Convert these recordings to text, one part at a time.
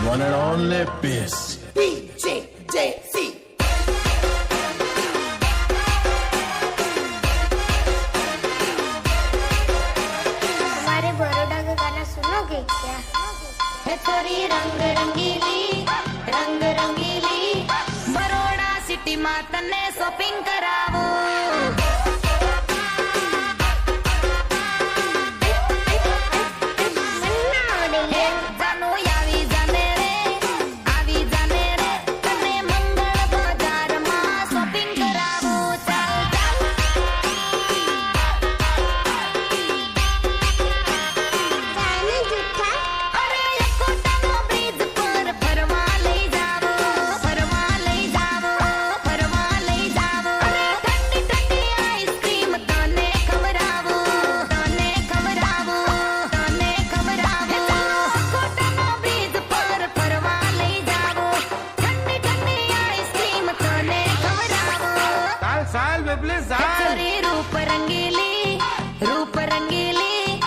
one and only Peace. BJJC. हमारे बड़ौदा का गाना सुनोगे क्या? है थोड़ी रंग रंगीली बरोड़ा सिटी में तने शॉपिंग करावो रूप रंगीली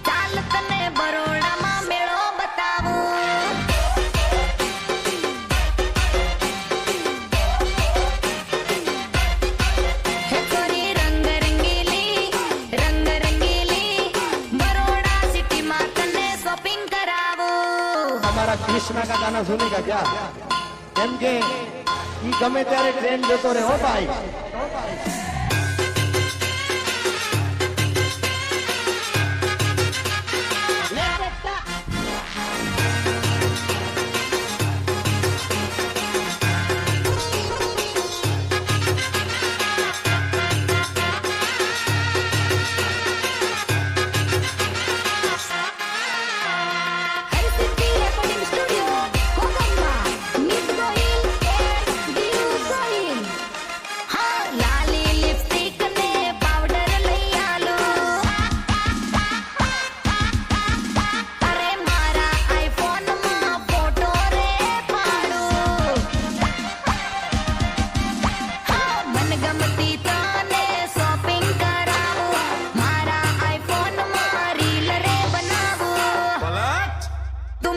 चाल तने बरोड़ा में मेड़ो बतावो है थोड़ी रंग रंगीली बरोड़ा सिटी में तने शॉपिंग करावो हमारा कृष्णा का गाना सुनेगा क्या? કેમ કે ઈ ગમે ત્યારે ટ્રેન જતો રહે હો ભાઈ.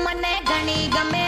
મને ઘણી ગમે